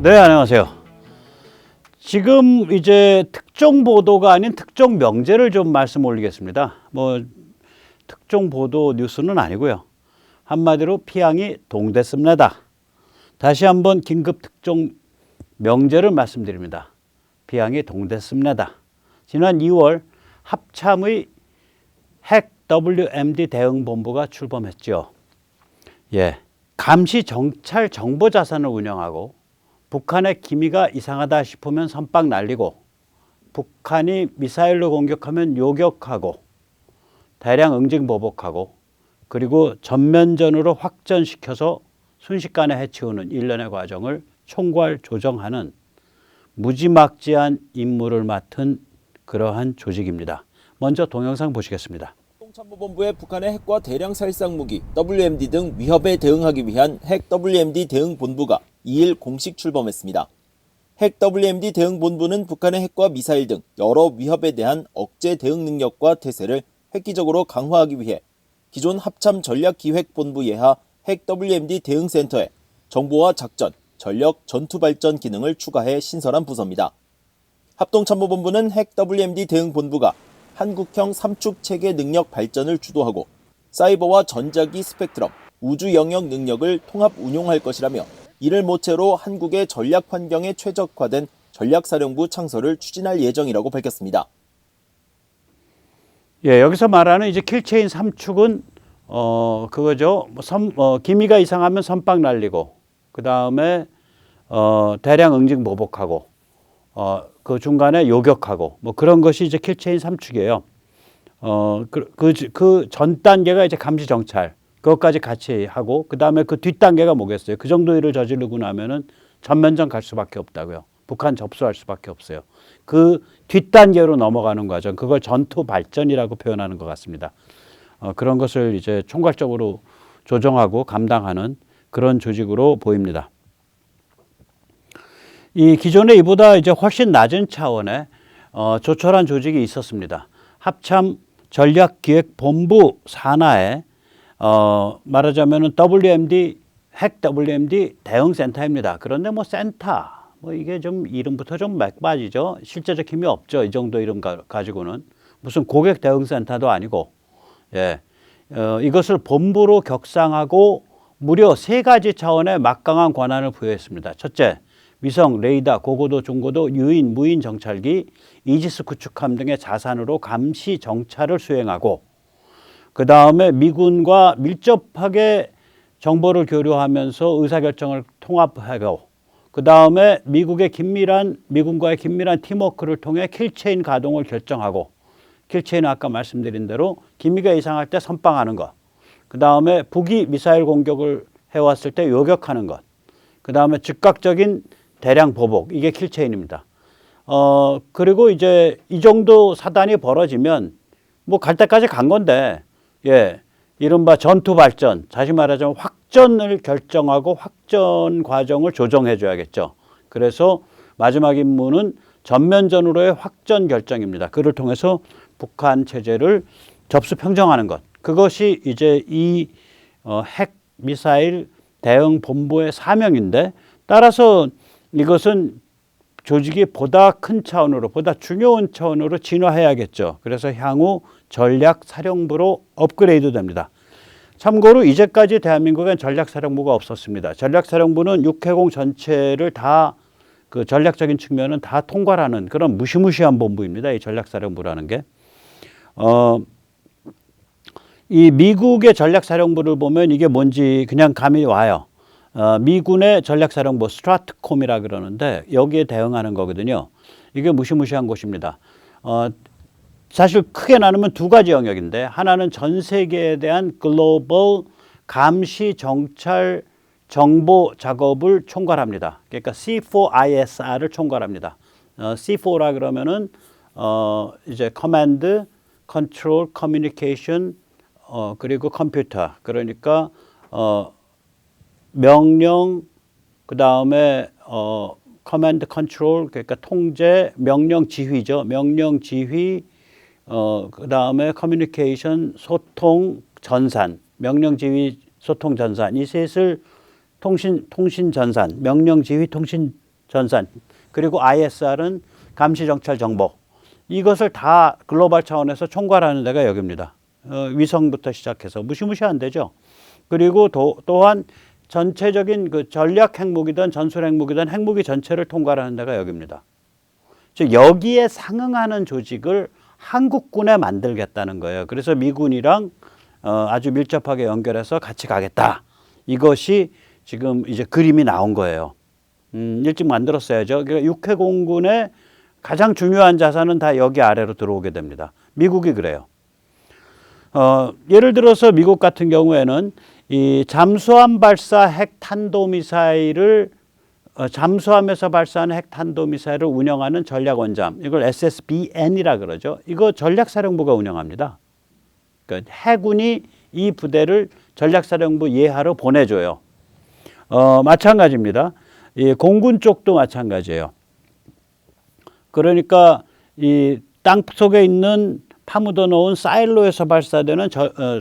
네, 안녕하세요. 지금 이제 특종 보도가 아닌 특종 명제를 좀 말씀 올리겠습니다. 특종 보도 뉴스는 아니고요. 한마디로 피항이 동됐습니다. 다시 한번 긴급 특종 명제를 말씀드립니다. 피항이 동됐습니다. 지난 2월 합참의 핵 WMD 대응본부가 출범했죠. 감시 정찰 정보 자산을 운영하고 북한의 기미가 이상하다 싶으면 선빵 날리고 북한이 미사일로 공격하면 요격하고 대량 응징 보복하고 그리고 전면전으로 확전시켜서 순식간에 해치우는 일련의 과정을 총괄 조정하는 무지막지한 임무를 맡은 그러한 조직입니다. 먼저 동영상 보시겠습니다. 합동참모본부의 북한의 핵과 대량 살상 무기 WMD 등 위협에 대응하기 위한 핵 WMD 대응 본부가 2일 공식 출범했습니다. 핵 WMD 대응 본부는 북한의 핵과 미사일 등 여러 위협에 대한 억제 대응 능력과 태세를 획기적으로 강화하기 위해 기존 합참 전략기획본부 예하 핵 WMD 대응센터에 정보와 작전, 전력, 전투발전 기능을 추가해 신설한 부서입니다. 합동참모본부는 핵 WMD 대응본부가 한국형 3축 체계 능력 발전을 주도하고 사이버와 전자기 스펙트럼, 우주 영역 능력을 통합 운용할 것이라며 이를 모체로 한국의 전략 환경에 최적화된 전략사령부 창설을 추진할 예정이라고 밝혔습니다. 여기서 말하는 이제 킬체인 3축은 그거죠. 기미가 이상하면 선빵 날리고 그 다음에 대량 응징 보복하고 그 중간에 요격하고 그런 것이 이제 킬체인 3축이에요. 그 전 단계가 이제 감시 정찰 그것까지 같이 하고 그 다음에 그 뒷 단계가 뭐겠어요? 그 정도 일을 저지르고 나면은 전면전 갈 수밖에 없다고요. 북한 접수할 수밖에 없어요. 그 뒷 단계로 넘어가는 과정 그걸 전투 발전이라고 표현하는 것 같습니다. 그런 것을 이제 총괄적으로 조정하고 감당하는 그런 조직으로 보입니다. 이 기존에 이보다 이제 훨씬 낮은 차원의 조촐한 조직이 있었습니다. 합참 전략기획본부 산하에 말하자면은 WMD 핵 WMD 대응센터입니다. 그런데 센터 이게 좀 이름부터 좀 맥빠지죠. 실제적 힘이 없죠. 이 정도 이름 가지고는 무슨 고객 대응센터도 아니고 이것을 본부로 격상하고 무려 3가지 차원의 막강한 권한을 부여했습니다. 첫째, 위성, 레이더, 고고도, 중고도, 유인, 무인 정찰기, 이지스 구축함 등의 자산으로 감시 정찰을 수행하고 그 다음에 미군과 밀접하게 정보를 교류하면서 의사결정을 통합하고 그 다음에 미군과의 긴밀한 팀워크를 통해 킬체인 가동을 결정하고 킬체인은 아까 말씀드린 대로 기미가 이상할 때 선빵하는 것 그 다음에 북이 미사일 공격을 해왔을 때 요격하는 것 그 다음에 즉각적인 대량 보복 이게 킬체인입니다. 그리고 이제 이 정도 사단이 벌어지면 갈 때까지 간 건데 이른바 전투 발전 다시 말하자면 확전을 결정하고 확전 과정을 조정해 줘야겠죠. 그래서 마지막 임무는 전면전으로의 확전 결정입니다. 그를 통해서 북한 체제를 접수 평정하는 것 그것이 이제 이 핵 미사일 대응 본부의 사명인데 따라서 이것은 조직이 보다 큰 차원으로 보다 중요한 차원으로 진화해야겠죠. 그래서 향후 전략사령부로 업그레이드 됩니다. 참고로 이제까지 대한민국엔 전략사령부가 없었습니다. 전략사령부는 육해공 전체를 다 그 전략적인 측면은 다 통괄하는 그런 무시무시한 본부입니다. 이 전략사령부라는 게. 이 미국의 전략사령부를 보면 이게 뭔지 그냥 감이 와요. 미군의 전략사령부 스트라트콤이라 그러는데 여기에 대응하는 거거든요. 이게 무시무시한 곳입니다. 사실 크게 나누면 2가지 영역인데 하나는 전 세계에 대한 글로벌 감시 정찰 정보 작업을 총괄합니다. 그러니까 C4ISR을 총괄합니다. C4라 그러면은 이제 커맨드, 컨트롤, 커뮤니케이션 그리고 컴퓨터 그러니까 명령 그 다음에 커맨드 컨트롤 그러니까 통제 명령 지휘죠. 명령 지휘 그 다음에 커뮤니케이션 소통 전산 명령 지휘 소통 전산 이 셋을 통신 전산 명령 지휘 통신 전산, 그리고 ISR은 감시 정찰 정보. 이것을 다 글로벌 차원에서 총괄하는 데가 여기입니다. 위성부터 시작해서 무시무시한 데죠. 그리고 또한 전체적인 그 전략 핵무기든 전술 핵무기든 핵무기 전체를 통괄하는 데가 여기입니다. 즉 여기에 상응하는 조직을 한국군에 만들겠다는 거예요. 그래서 미군이랑 아주 밀접하게 연결해서 같이 가겠다. 이것이 지금 이제 그림이 나온 거예요. 일찍 만들었어야죠. 그러니까 육해공군의 가장 중요한 자산은 다 여기 아래로 들어오게 됩니다. 미국이 그래요. 예를 들어서 미국 같은 경우에는 이 잠수함 발사 핵 탄도미사일을 잠수함에서 발사하는 핵 탄도미사일을 운영하는 전략원잠, 이걸 SSBN이라 그러죠. 이거 전략사령부가 운영합니다. 그러니까 해군이 이 부대를 전략사령부 예하로 보내줘요. 마찬가지입니다. 이 공군 쪽도 마찬가지예요. 그러니까 이 땅 속에 있는 파묻어 놓은 사일로에서 발사되는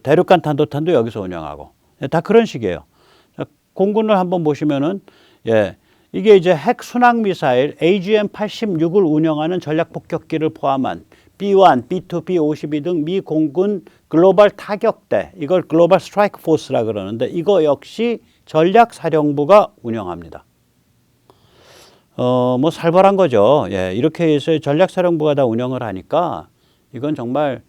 대륙간 탄도탄도 여기서 운영하고 다 그런 식이에요. 공군을 한번 보시면은 이게 이제 핵 순항 미사일 AGM-86을 운영하는 전략 폭격기를 포함한 B1, B2, B52 등 미 공군 글로벌 타격대, 이걸 글로벌 스트라이크 포스라 그러는데 이거 역시 전략 사령부가 운영합니다. 뭐 살벌한 거죠. 이렇게 해서 전략 사령부가 다 운영을 하니까 이건 정말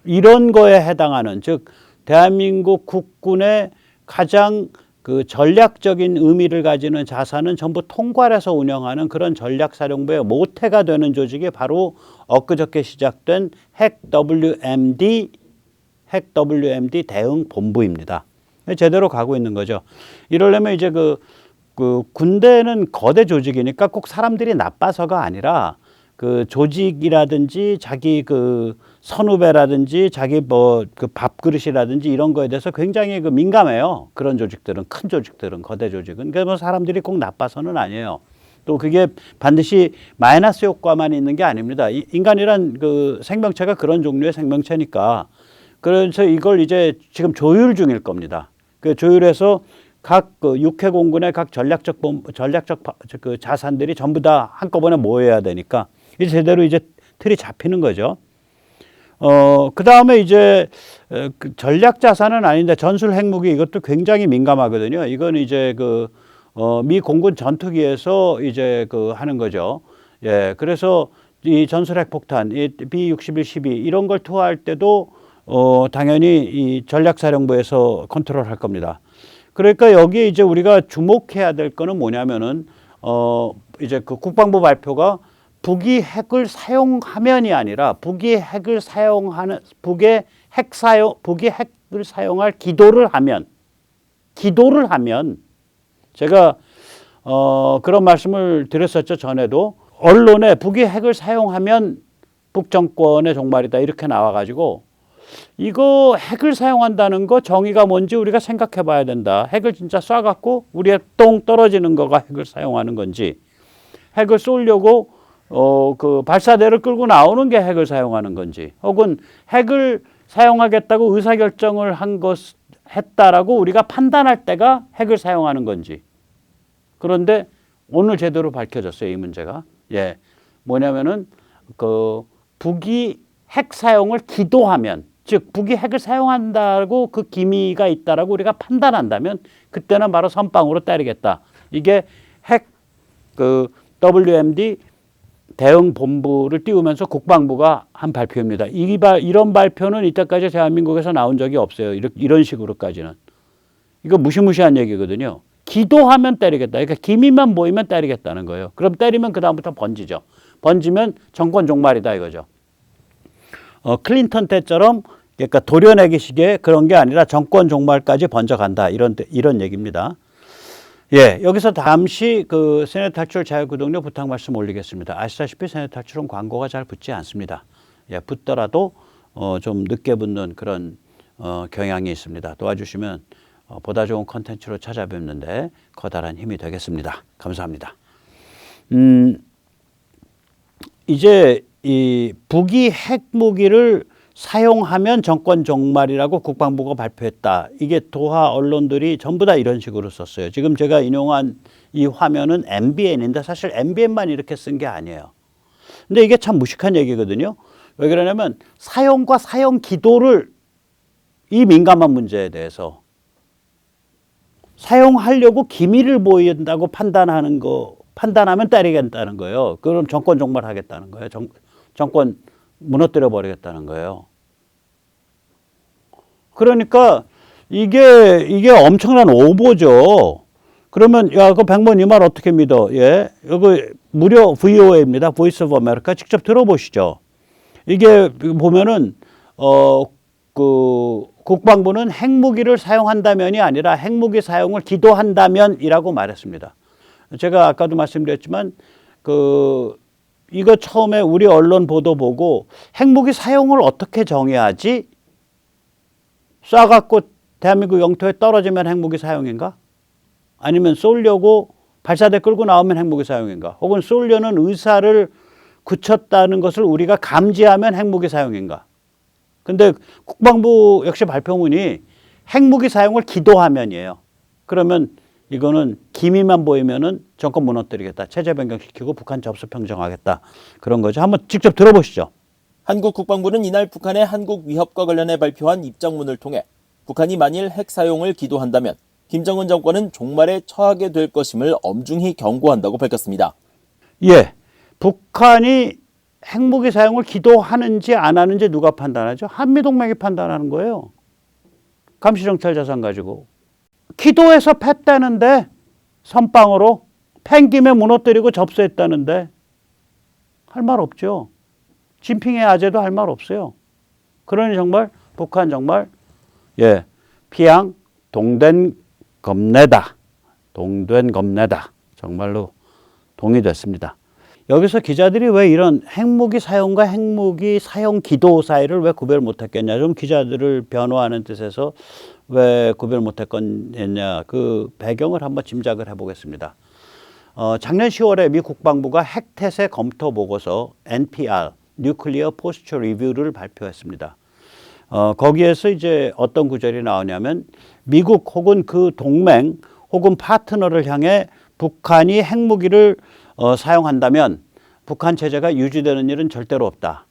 이런 거에 해당하는, 즉 대한민국 국군의 가장 그 전략적인 의미를 가지는 자산은 전부 통괄해서 운영하는 그런 전략사령부의 모태가 되는 조직이 바로 엊그저께 시작된 핵 WMD 대응 본부입니다. 제대로 가고 있는 거죠. 이러려면 이제 그 군대는 거대 조직이니까 꼭 사람들이 나빠서가 아니라 그 조직이라든지 자기 그 선후배라든지 자기 뭐 그 밥그릇이라든지 이런 거에 대해서 굉장히 그 민감해요. 그런 조직들은, 큰 조직들은, 거대 조직은. 그러니까 뭐 사람들이 꼭 나빠서는 아니에요. 또 그게 반드시 마이너스 효과만 있는 게 아닙니다. 인간이란 그 생명체가 그런 종류의 생명체니까. 그래서 이걸 이제 지금 조율 중일 겁니다. 그 조율해서 각 그 육해공군의 각 전략적 그 자산들이 전부 다 한꺼번에 모여야 되니까 이제 제대로 이제 틀이 잡히는 거죠. 그 다음에 이제 그 전략 자산은 아닌데 전술 핵무기 이것도 굉장히 민감하거든요. 이건 이제 미 공군 전투기에서 이제 하는 거죠. 그래서 이 전술 핵폭탄, 이 B-61, 12 이런 걸 투하할 때도 당연히 이 전략사령부에서 컨트롤할 겁니다. 그러니까 여기에 이제 우리가 주목해야 될 거는 뭐냐면은 이제 그 국방부 발표가 북이 핵을 사용하면이 아니라 북이 핵을 사용할 기도를 하면 제가 그런 말씀을 드렸었죠. 전에도 언론에 북이 핵을 사용하면 북 정권의 종말이다 이렇게 나와가지고 이거 핵을 사용한다는 거 정의가 뭔지 우리가 생각해 봐야 된다. 핵을 진짜 쏴갖고 우리의 똥 떨어지는 거가 핵을 사용하는 건지, 핵을 쏘려고 그 발사대를 끌고 나오는 게 핵을 사용하는 건지, 혹은 핵을 사용하겠다고 의사결정을 했다라고 우리가 판단할 때가 핵을 사용하는 건지. 그런데 오늘 제대로 밝혀졌어요, 이 문제가. 뭐냐면은 북이 핵 사용을 기도하면, 즉 북이 핵을 사용한다고 그 기미가 있다라고 우리가 판단한다면 그때는 바로 선빵으로 때리겠다. 이게 핵 WMD 대응 본부를 띄우면서 국방부가 한 발표입니다. 이런 발표는 이때까지 대한민국에서 나온 적이 없어요. 이런 식으로까지는. 이거 무시무시한 얘기거든요. 기도하면 때리겠다. 그러니까 기미만 보이면 때리겠다는 거예요. 그럼 때리면 그다음부터 번지죠. 번지면 정권 종말이다 이거죠. 클린턴 때처럼 그러니까 도려내기식의 그런 게 아니라 정권 종말까지 번져간다. 이런 얘기입니다. 여기서 잠시 세뇌 탈출 자유구독료 부탁 말씀 올리겠습니다. 아시다시피 세뇌 탈출은 광고가 잘 붙지 않습니다. 붙더라도 좀 늦게 붙는 그런 경향이 있습니다. 도와주시면 보다 좋은 컨텐츠로 찾아뵙는데 커다란 힘이 되겠습니다. 감사합니다. 이제 이 북이 핵무기를 사용하면 정권 종말이라고 국방부가 발표했다. 이게 도하 언론들이 전부 다 이런 식으로 썼어요. 지금 제가 인용한 이 화면은 MBN인데 사실 MBN만 이렇게 쓴 게 아니에요. 근데 이게 참 무식한 얘기거든요. 왜 그러냐면 사용과 사용 기도를 이 민감한 문제에 대해서 사용하려고 기밀을 보인다고 판단하면 때리겠다는 거예요. 그럼 정권 종말하겠다는 거예요. 정권 무너뜨려 버리겠다는 거예요. 그러니까 이게 엄청난 오보죠. 그러면 야, 그 백mon 이 말 어떻게 믿어? 예, 이거 무료 VOA입니다. Voice of America. 직접 들어보시죠. 이게 보면은 그 국방부는 핵무기를 사용한다면이 아니라 핵무기 사용을 기도한다면이라고 말했습니다. 제가 아까도 말씀드렸지만 이거 처음에 우리 언론 보도 보고 핵무기 사용을 어떻게 정의하지? 쏴갖고 대한민국 영토에 떨어지면 핵무기 사용인가? 아니면 쏘려고 발사대 끌고 나오면 핵무기 사용인가? 혹은 쏘려는 의사를 굳혔다는 것을 우리가 감지하면 핵무기 사용인가? 근데 국방부 역시 발표문이 핵무기 사용을 기도하면이에요. 그러면 이거는 기미만 보이면은 정권 무너뜨리겠다. 체제 변경시키고 북한 접수 평정하겠다. 그런 거죠. 한번 직접 들어보시죠. 한국 국방부는 이날 북한의 한국 위협과 관련해 발표한 입장문을 통해 북한이 만일 핵 사용을 기도한다면 김정은 정권은 종말에 처하게 될 것임을 엄중히 경고한다고 밝혔습니다. 예, 북한이 핵무기 사용을 기도하는지 안 하는지 누가 판단하죠? 한미동맹이 판단하는 거예요. 감시정찰 자산 가지고. 기도해서 팼다는데 선빵으로 팬 김에 무너뜨리고 접수했다는데 할 말 없죠. 진핑의 아재도 할 말 없어요. 그러니 정말 북한 정말 예, 피양 동된 겁내다. 동된 겁내다. 정말로 동의됐습니다. 여기서 기자들이 왜 이런 핵무기 사용과 핵무기 사용 기도 사이를 왜 구별 못했겠냐. 좀 기자들을 변호하는 뜻에서 왜 구별 못했겠냐. 그 배경을 한번 짐작을 해보겠습니다. 작년 10월에 미 국방부가 핵태세 검토 보고서 NPR, Nuclear Posture Review를 발표했습니다. 거기에서 이제 어떤 구절이 나오냐면 미국 혹은 그 동맹 혹은 파트너를 향해 북한이 핵무기를 사용한다면 북한 체제가 유지되는 일은 절대로 없다.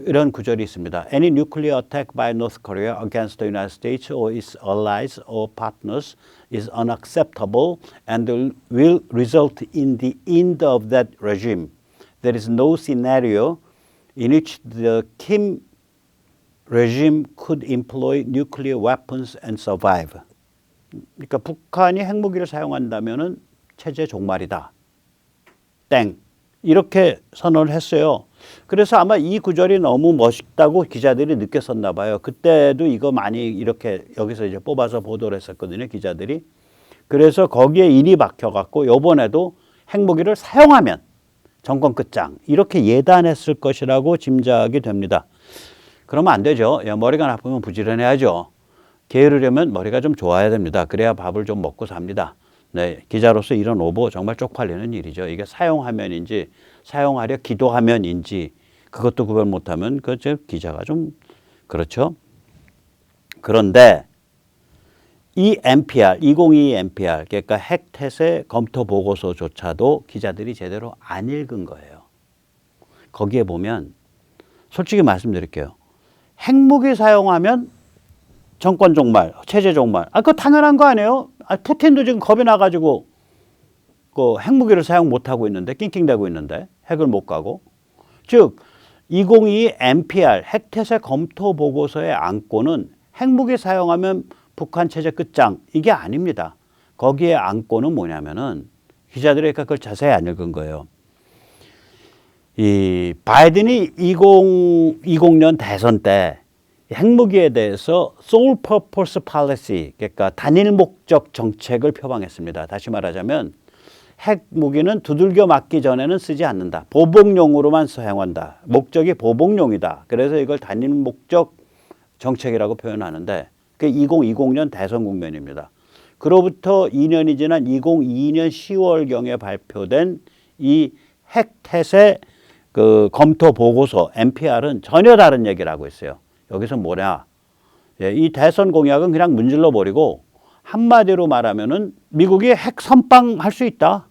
이런 구절이 있습니다. Any nuclear attack by North Korea against the United States or its allies or partners is unacceptable and will result in the end of that regime. There is no scenario in which the Kim regime could employ nuclear weapons and survive. 그러니까 북한이 핵무기를 사용한다면은 체제 종말이다. 땡. 이렇게 선언을 했어요. 그래서 아마 이 구절이 너무 멋있다고 기자들이 느꼈었나 봐요. 그때도 이거 많이 이렇게 여기서 이제 뽑아서 보도를 했었거든요, 기자들이. 그래서 거기에 인이 박혀갖고 요번에도 핵무기를 사용하면 정권 끝장 이렇게 예단했을 것이라고 짐작이 됩니다. 그러면 안 되죠. 야, 머리가 나쁘면 부지런해야죠. 게으르려면 머리가 좀 좋아야 됩니다. 그래야 밥을 좀 먹고 삽니다. 네, 기자로서 이런 오보 정말 쪽팔리는 일이죠. 이게 사용하면인지 사용하려 기도하면인지 그것도 구별 못하면 그 기자가 좀 그렇죠. 그런데 이 NPR 2022 NPR 그러니까 핵태세 검토 보고서조차도 기자들이 제대로 안 읽은 거예요. 거기에 보면 솔직히 말씀드릴게요. 핵무기 사용하면 정권 종말, 체제 종말. 그거 당연한 거 아니에요? 푸틴도 지금 겁이 나가지고 그 핵무기를 사용 못하고 있는데, 낑낑대고 있는데, 핵을 못 가고. 즉, 2022 NPR 핵태세 검토 보고서의 안건은 핵무기 사용하면 북한 체제 끝장, 이게 아닙니다. 거기에 안건은 뭐냐면은 기자들이 그걸 자세히 안 읽은 거예요. 이 바이든이 2020년 대선 때 핵무기에 대해서 sole purpose policy, 그러니까 단일 목적 정책을 표방했습니다. 다시 말하자면 핵무기는 두들겨 맞기 전에는 쓰지 않는다. 보복용으로만 사용한다. 목적이 보복용이다. 그래서 이걸 단일 목적 정책이라고 표현하는데 그게 2020년 대선 국면입니다. 그로부터 2년이 지난 2022년 10월경에 발표된 이 핵태세 그 검토 보고서 NPR은 전혀 다른 얘기를 하고 있어요. 여기서 뭐냐? 예, 이 대선 공약은 그냥 문질러 버리고 한마디로 말하면은 미국이 핵 선빵할 수 있다.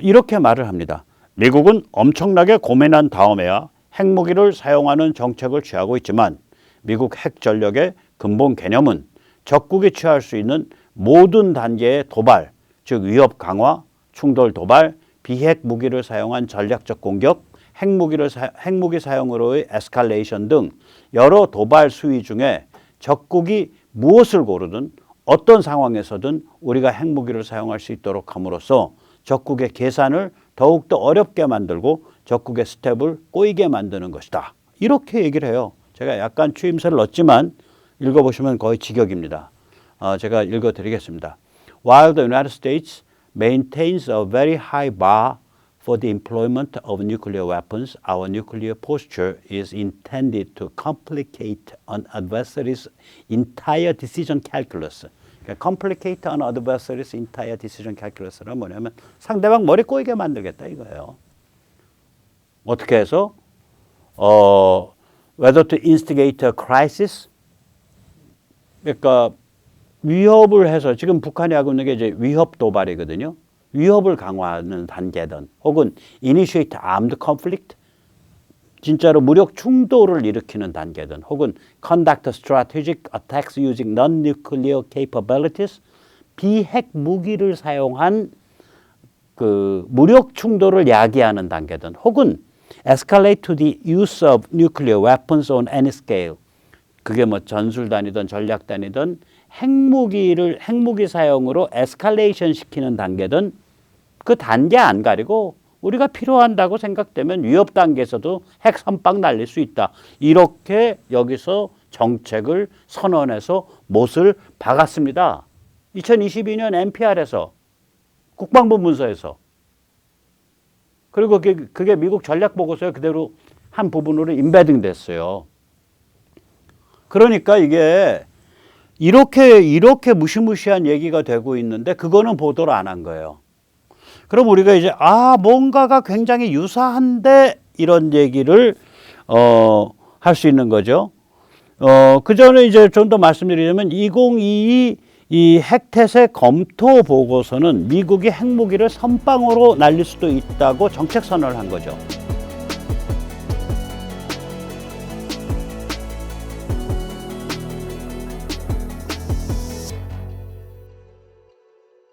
이렇게 말을 합니다. 미국은 엄청나게 고민한 다음에야 핵무기를 사용하는 정책을 취하고 있지만 미국 핵 전력의 근본 개념은 적국이 취할 수 있는 모든 단계의 도발, 즉 위협 강화, 충돌 도발, 비핵 무기를 사용한 전략적 공격, 핵무기 사용으로의 에스컬레이션 등 여러 도발 수위 중에 적국이 무엇을 고르든 어떤 상황에서든 우리가 핵무기를 사용할 수 있도록 함으로써 적국의 계산을 더욱더 어렵게 만들고 적국의 스텝을 꼬이게 만드는 것이다. 이렇게 얘기를 해요. 제가 약간 추임새를 넣었지만 읽어보시면 거의 직역입니다. 제가 읽어드리겠습니다. While the United States maintains a very high bar for the employment of nuclear weapons, our nuclear posture is intended to complicate an adversary's entire decision calculus. complicate an adversary's entire decision calculus는 뭐냐면 상대방 머리 꼬이게 만들겠다 이거예요. 어떻게 해서? whether to instigate a crisis? 그러니까 위협을 해서 지금 북한이 하고 있는 게 이제 위협 도발이거든요. 위협을 강화하는 단계든 혹은 initiate armed conflict, 진짜로 무력 충돌을 일으키는 단계든 혹은 conduct strategic attacks using non-nuclear capabilities, 비핵 무기를 사용한 그 무력 충돌을 야기하는 단계든 혹은 escalate to the use of nuclear weapons on any scale, 그게 뭐 전술단이든 전략단이든 핵무기 사용으로 에스컬레이션 시키는 단계든 그 단계 안 가리고 우리가 필요한다고 생각되면 위협 단계에서도 핵 선빵 날릴 수 있다. 이렇게 여기서 정책을 선언해서 못을 박았습니다. 2022년 NPR에서 국방부 문서에서. 그리고 그게 미국 전략 보고서에 그대로 한 부분으로 인베딩 됐어요. 그러니까 이게 이렇게 무시무시한 얘기가 되고 있는데 그거는 보도를 안 한 거예요. 그럼 우리가 이제 뭔가가 굉장히 유사한데 이런 얘기를 할 수 있는 거죠. 그 전에 이제 좀 더 말씀드리자면 2022 이 핵태세 검토 보고서는 미국이 핵무기를 선빵으로 날릴 수도 있다고 정책 선언을 한 거죠.